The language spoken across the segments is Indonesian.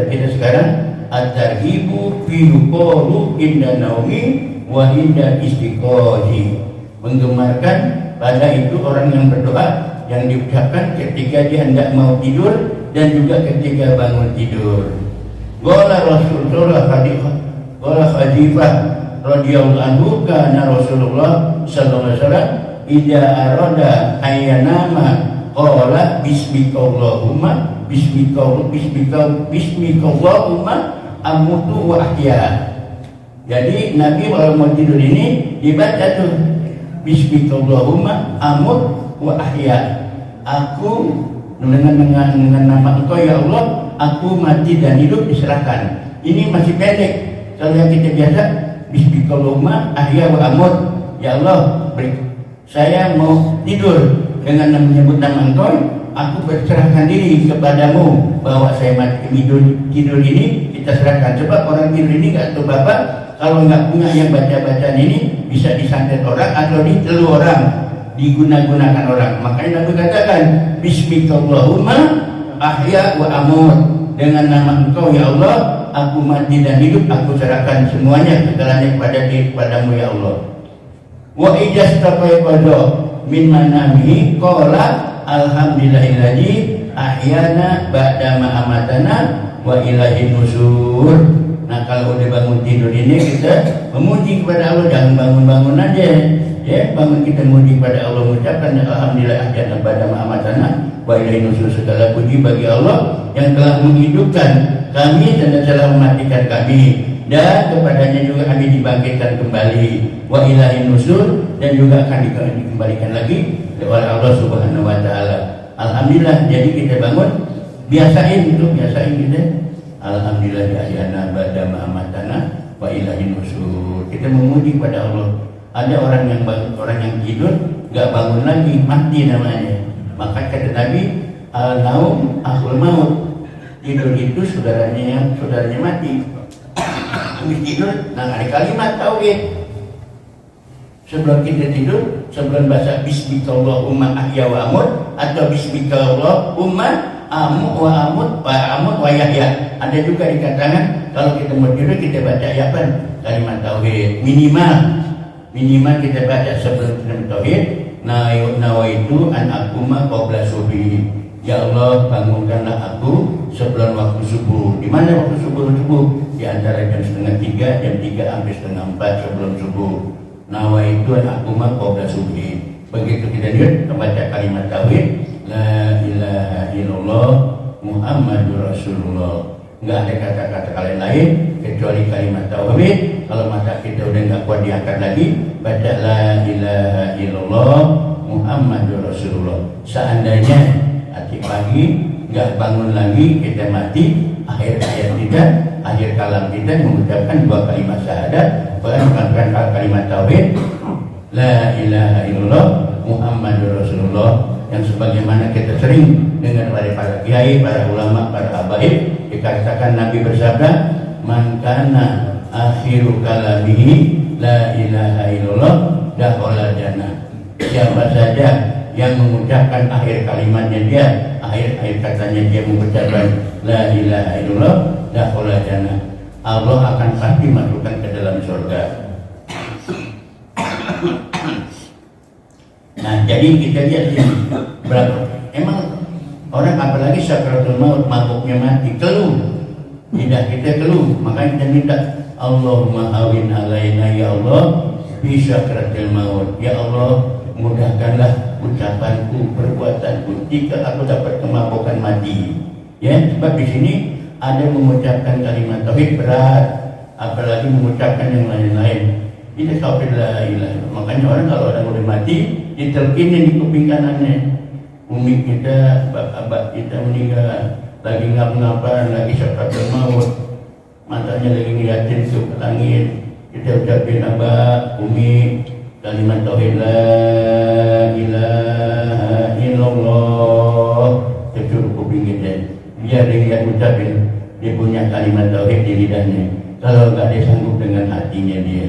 kita sekarang, at-tarhibu fi yuqalu inda naumi wa inda istiqazi. Menggemarkan pada itu orang yang berdoa yang diucapkan ketika dia hendak mau tidur dan juga ketika bangun tidur. Qala Rasulullah Khadifah radhiyallahu anhu, kana Rasulullah sallallahu alaihi wasallam idza arada ayyanama qala bismikallahumma bismikallahumma amutu wa ahya. Jadi Nabi kalau mau tidur ini dibaca tuh bismikallahumma amut wa ahya. Aku dengan nama Engkau ya Allah, aku mati dan hidup diserahkan. Ini masih pendek. Kalau yang kita biasa bismikallahumma ahya wa amut. Ya Allah, saya mau tidur dengan menyebut nama Engkau, aku berserahkan diri kepadamu bahwa saya mati tidur ini kita serahkan. Sebab orang tidur ini nggak tahu bapak, kalau nggak punya yang baca-bacaan ini bisa disantet orang atau ditelu orang, diguna-gunakan orang. Makanya Nabi katakan bismikallahumma ahya wa amut, dengan nama Engkau ya Allah aku mati dan hidup, aku serahkan semuanya segalanya kepadamu ya Allah. Wa ijastafaiqadha min manamihi qala alhamdulillahilladzi ahyana ba'da ma amatana wa ilaihin nusur. Nah, kalau udah bangun tidur ini kita memuji kepada Allah, jangan bangun-bangun aja. Ya, bangun kita memuji kepada Allah, mengucapkan alhamdulillah ahyana ba'da ma amatana wa ilaihin nusur. Segala puji bagi Allah yang telah menghidupkan kami dan telah mematikan kami, dan kepadanya juga kami dibangkitkan kembali, wa ilaihin nusur, dan juga akan dikembalikan lagi oleh Allah Subhanahu wa taala. Alhamdulillah, jadi kita bangun biasain kita alhamdulillah ahyana ba'da ma amatana wa ilaihin nusur. Kita memuji kepada Allah. Ada orang yang tidur enggak bangun lagi, mati namanya. Maka kata Nabi, al-naum akhul maut. Tidur itu saudaranya mati. Habis tidur, nah ada kalimat tauhid. Sebelum kita tidur, sebelum baca bismikallahumma ahya wa amut atau bismikallahumma amut wa yahya. Ada juga dikatakan kalau kita mau tidur kita baca apa? Kalimat tauhid. Minimal kita baca sebelum kita tauhid. Nawaitu an aquma qabla subhi. Ya Allah, bangunkanlah aku sebelum waktu subuh. Di mana waktu subuh? Di antara jam 2:30, jam 3 sampai 3:30 sebelum subuh. Nawaitu an aquma qabla subhi. Begitu kita lihat membaca kalimat tauhid, la ilaha illallah Muhammadur Rasulullah. Enggak ada kata-kata lain kecuali kalimat tauhid. Kalau mata kita udah enggak kuat diangkat lagi, baca la ilaha illallah Muhammadur Rasulullah. Seandainya hati pagi enggak bangun lagi, kita mati, akhir kalam kita mengucapkan dua kalimat syahadat, mengatakan kalimat tauhid, la ilaha illallah Muhammadur Rasulullah, yang sebagaimana kita sering dengar dari para kiai, para ulama, para habaib, dikatakan Nabi bersabda, man kana akhiru kalamihi la ilaha illallah dakhala jannah. Siapa saja yang mengucapkan akhir kalimatnya dia, akhir katanya dia mengucapkan la ilaha illallah dakhala jannah, Allah akan pasti masukkan ke dalam surga. Nah, jadi kita lihat ini berapa emang orang apalagi sakratul maut, mabuknya mati, keluh, lidah kita keluh. Makanya kita minta Allahumma awin alaina ya Allah bi sakratil maut. Ya Allah, mudahkanlah ucapanku, perbuatanku jika aku dapat kemabukan mati. Ya, sebab di sini ada mengucapkan kalimat tauhid berat, apalagi mengucapkan yang lain-lain. Ini tauhid la ilaha illallah. Makanya orang kalau orang udah mati, ditelkinin di kuping kanannya. Umi kita, bapak kita meninggal, lagi ngap-ngapan, lagi sakratul maut, matanya lagi ngeliatin ke langit. Kita ucapin abah, umi, kalimat tauhid la ilaha illallah, kecurup kuping kita. Biar dia ucapin, dia punya kalimat tauhid di lidahnya. Kalau enggak dia sanggup dengan hatinya dia.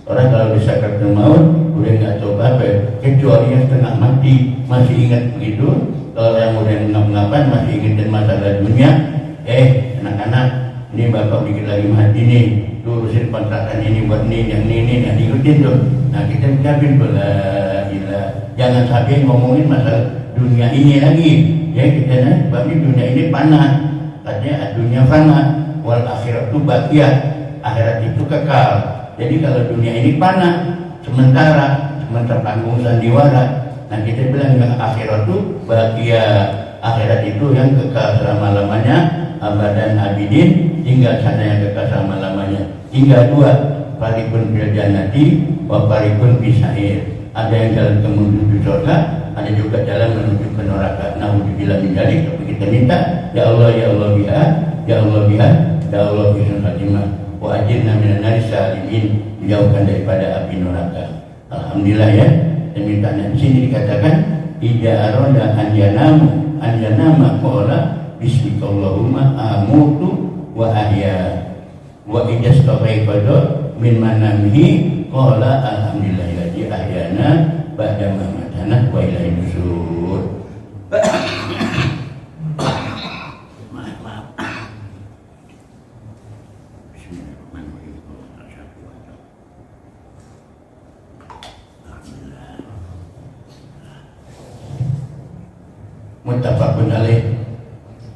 Orang kalau di sakratul maut udah nggak tahu apa, kecuali yang setengah mati masih ingat begitu. Kalau yang udah ngap-ngapan masih ingat masalah dunia. Anak-anak, ini bapak bikin lagi mati nih, lurusin kontrakan ini buat ini, yang ini, yang diikutin tuh. Nah kita ucapin jangan sampai ngomongin masalah dunia ini lagi. Ya kita babnya dunia ini panah, katanya dunia fana, wal akhirat itu baqiyah, akhirat itu kekal. Jadi kalau dunia ini panah, sementara tanggung sandiwara. Nah kita bilang yang akhirat itu baqiyah. Akhirat itu yang kekal selama-lamanya, abadan abidin, tinggal sana yang kekal selama-lamanya. Tinggal dua, parikun fil jannati wa parikun fis sa'ir. Ada yang jalan menuju surga, ada juga jalan menuju ke neraka. Naudzubillah min dzalik. Tapi kita minta, ya Allah biha, ya Allah biha, ya Allah husnul khatimah. Wa ajirna minan nari salimin, dijauhkan daripada api neraka. Alhamdulillah ya. Dan minta di sini dikatakan, ida aroda anjanama qala bismikallahumma amutu wa ahya wa idastaqaiqadu min manamihi qala alhamdulillahi ahyana ba'da mamatana wa ilaihi nusyur. Maaf. Bismillahirrahmanirrahim. Muttafaqun alaih.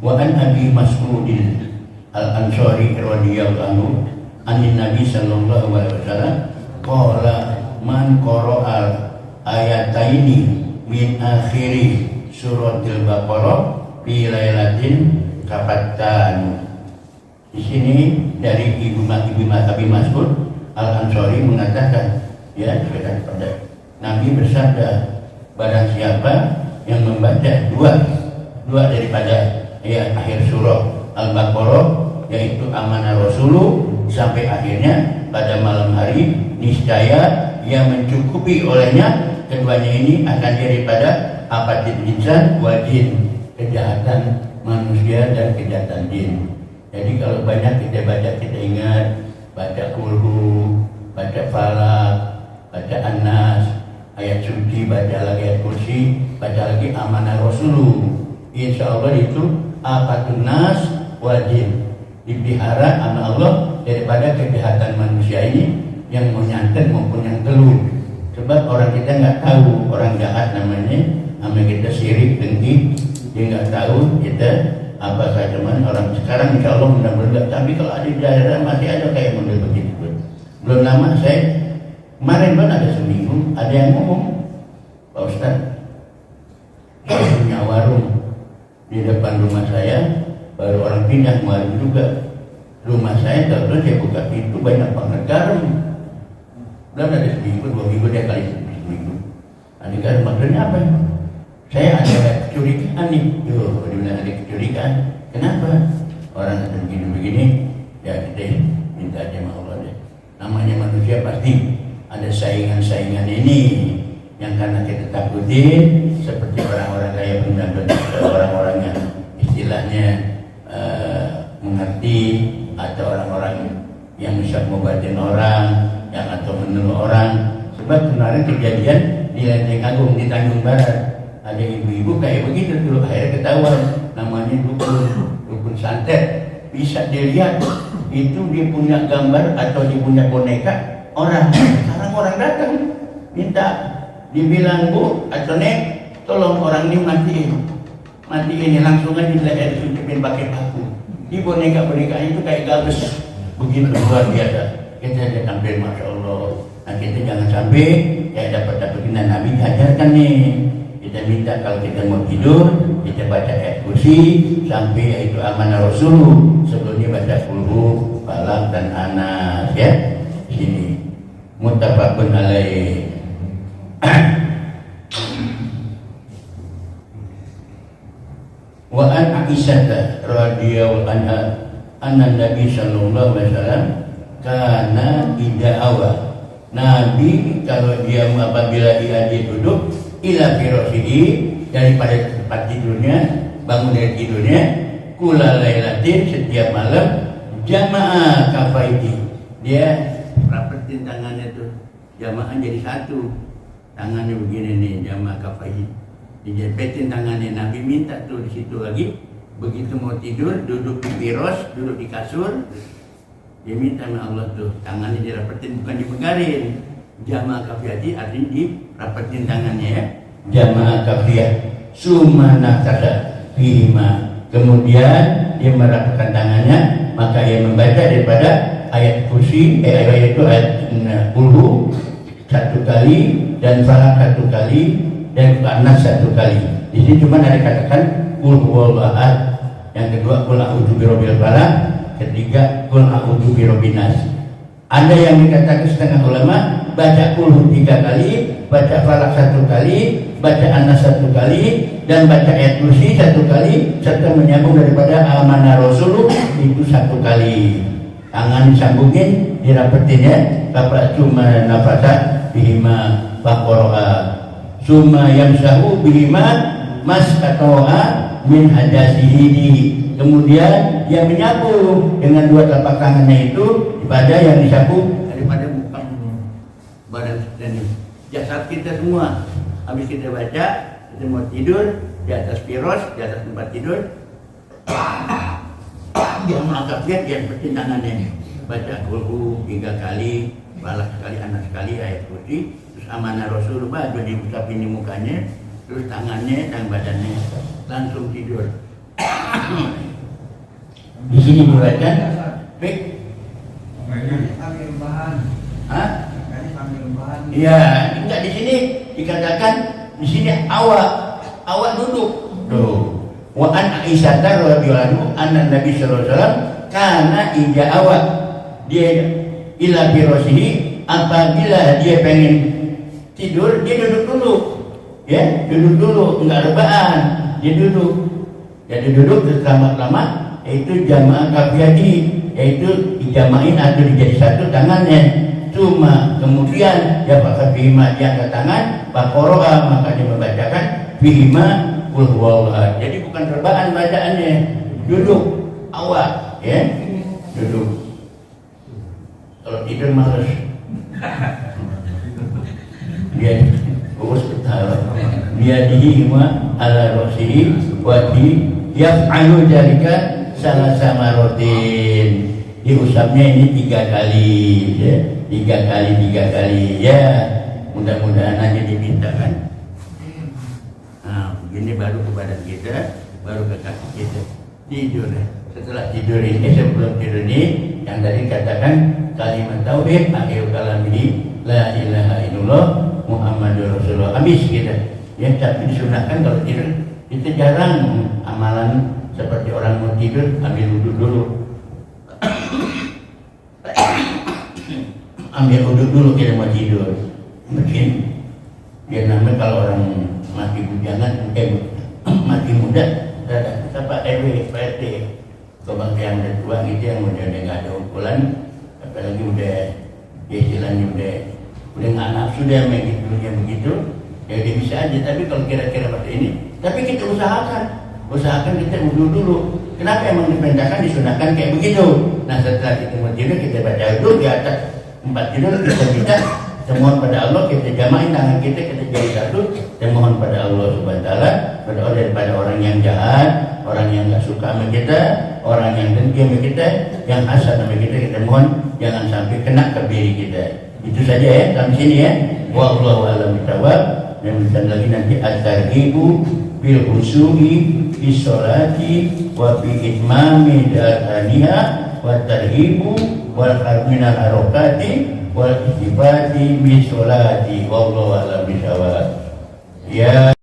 Wa an Abi Mas'udin Al-Ansari radhiyallahu anhu anin Nabi sallallahu alaihi wasallam qala man qara'al ayataini min akhiri suratil Baqarah fi lailatin kafattan. Di sini dari Ibu Abi Mas'ud Al-Ansari mengatakan, ya, pada Nabi bersabda, barang siapa yang membaca dua daripada akhir surah Al-Baqarah, yaitu amanah Rasuluh sampai akhirnya pada malam hari, niscaya yang mencukupi olehnya keduanya ini akan daripada apatil insan wal jin, kejahatan manusia dan kejahatan jin. Jadi kalau banyak kita baca, kita ingat baca Qulhu, baca Falaq, baca An-Nas, ayat suci, baca lagi ayat kursi, baca lagi amanah Rasuluh. Insya Allah itu afatun nas wajib dipelihara sama Allah daripada kejahatan manusia ini yang menyantet maupun yang keluh. Sebab orang kita nggak tahu orang jahat namanya, sama kita sirik, dengki, dia nggak tahu kita apa saja. Orang sekarang insya Allah mudah-mudahan, tapi kalau ada di daerah masih ada kayak model begitu. Belum lama kemarin pun ada seminggu, ada yang ngomong, Pak Ustaz, saya punya warung di depan rumah saya, baru orang pindah kemarin juga. Rumah saya terus saya buka pintu, banyak banget garam. Belum ada seminggu, 2 minggu, dia kali seminggu. Ada garam, maksudnya apa? Saya ada kecurigaan nih. Dia bilang ada kecurigaan. Kenapa? Orang ada begini-begini, ya kita minta aja sama Allah deh. Namanya manusia pasti ada saingan-saingan ini yang karena kita takutin, seperti orang-orang kayak orang-orang yang istilahnya mengerti, atau orang-orang yang bisa ngobatin orang, yang atau menolong orang. Sebab kemarin kejadian di Lenteng Agung di Tanjung Barat, ada ibu-ibu kayak begitu dulu, akhirnya ketahuan, namanya dukun santet. Bisa dilihat itu dia punya gambar atau dia punya boneka orang. Sekarang orang datang minta, dibilang, Bu atau Nek, tolong orang ini matiin langsung aja disucupin pakai paku. Di boneka-bonekanya itu kayak gabes, begitu luar biasa. Kita lihat tampil, Masya Allah. Nah kita jangan sampai dapat kita Nabi ajarkan nih. Kita minta kalau kita mau tidur, kita baca ayat kursi sampai yaitu amanah Rasul. Sebelumnya baca Qulhu, Falaq dan Anas, ya. Sini muttafaqun alaih. Wa an Aisyah radhiyallahu anha anna Nabi sallallahu alaihi wasallam kana ida'awa. Nabi kalau dia apabila dia duduk ila firasihi, daripada tempat tidurnya, bangun dari tidurnya, kula lailatin, setiap malam, jamaah kafaiti, dia rapetin tangannya tuh, jamaah jadi satu, tangannya begini nih, jamaah kafaiti, dijepetin tangannya. Nabi minta tuh di situ lagi begitu mau tidur duduk di piros, duduk di kasur, dia minta sama Allah tuh tangannya dirapetin, bukan dipegarin. Jamaah kafiyati artinya dirapetin tangannya ya. Jamaah kafiyah summa nakasa bima, kemudian dia merapatkan tangannya, maka ia membaca daripada ayat kursi, ayat itu ayat kulhu satu kali dan falak satu kali dan anas satu kali. Di sini cuma ada katakan kul huwallahu ahad, yang kedua kul a'udzu birabbil falaq, ketiga kul a'udzu birabbin nas. Ada yang dikatakan setengah ulama baca kul 3 kali, baca falak 1 kali, baca anas 1 kali, dan baca ayat kursi 1 kali, serta menyambung daripada amanah rasul itu 1 kali. Tangan disambungin, dirapetin ya. Bapak cuma nafasa bihima faqoroa summa yamsahu bihima mas katoa min hadasihi. Kemudian dia menyapu dengan 2 telapak tangannya itu pada yang disapu daripada muka badan kita nih, jasad kita semua. Habis kita baca, kita mau tidur di atas piros, di atas tempat tidur, dia mengangkat dia seperti tangannya, baca kulhu 3 kali, balak sekali, anak sekali, ayat kursi, terus amanah Rasulullah jadi diusapin di mukanya, terus tangannya dan badannya, langsung tidur. Di sini dibaca fik. Iya, enggak di sini dikatakan di sini awak duduk. Tuh. Wa an Aisyah radhiyallahu anhu anna Nabi sallallahu alaihi wasallam kana ija awak dia ila birosihi, apabila dia pengen tidur dia duduk dulu. Ya, duduk dulu, enggak rebahan, dia duduk. Jadi duduk lama-lama, yaitu jamaah kafiyati, yaitu dijamain atau dijadi satu tangannya. Cuma kemudian ya pakai bihima dia angkat tangan, pakoroa maka dia membacakan bihima kul huwallahu ahad. Jadi bukan rebahan bacaannya, duduk awak ya, duduk. Kalau tidur males. Dia urus ketawa. Dia dihima ala rosihi wa di yaf'alu jalika salah sama rotin. Diusapnya ini 3 kali ya. 3 kali ya, mudah-mudahan aja dimintakan. Nah, begini baru ke badan kita, baru ke kaki kita tidur. Setelah tidur ini, sebelum tidur ini, yang tadi katakan kalimat tauhid akhir kalam ini la ilaha illallah Muhammadur Rasulullah. Habis kita ya, tapi disunahkan kalau tidur kita jarang amalan seperti orang mau tidur ambil wudhu dulu. Ambil uduk dulu kita mau tidur. Mungkin dia namanya kalau orang mati bujangan, mati muda, apa RW, PRT, kebangsa yang udah tua gitu, yang udah nggak ada ukuran, apalagi udah ya istilahnya udah nggak nafsu dia main gitu begitu, ya dia bisa aja. Tapi kalau kira-kira seperti ini, tapi kita usahakan kita wudhu dulu. Kenapa emang diperintahkan, disunahkan kayak begitu? Nah setelah kita mau tidur kita baca dulu di atas tempat tidur, kita minta mohon pada Allah, kita jamain tangan kita jadi satu, dan mohon pada Allah Subhanahu wa taala berdoa daripada orang yang jahat, orang yang nggak suka sama kita, orang yang dengki sama kita, yang hasad sama kita mohon jangan sampai kena ke diri kita. Itu saja ya sampai sini ya. Wallahu a'lam bishawab. Dan lagi nanti at-targhibu bil khusyu'i fi sholati wa fi itmami daraniha wa targhibu wal minal harokati wal istifati min sholati. Wallahu a'lam bishawab. Ya.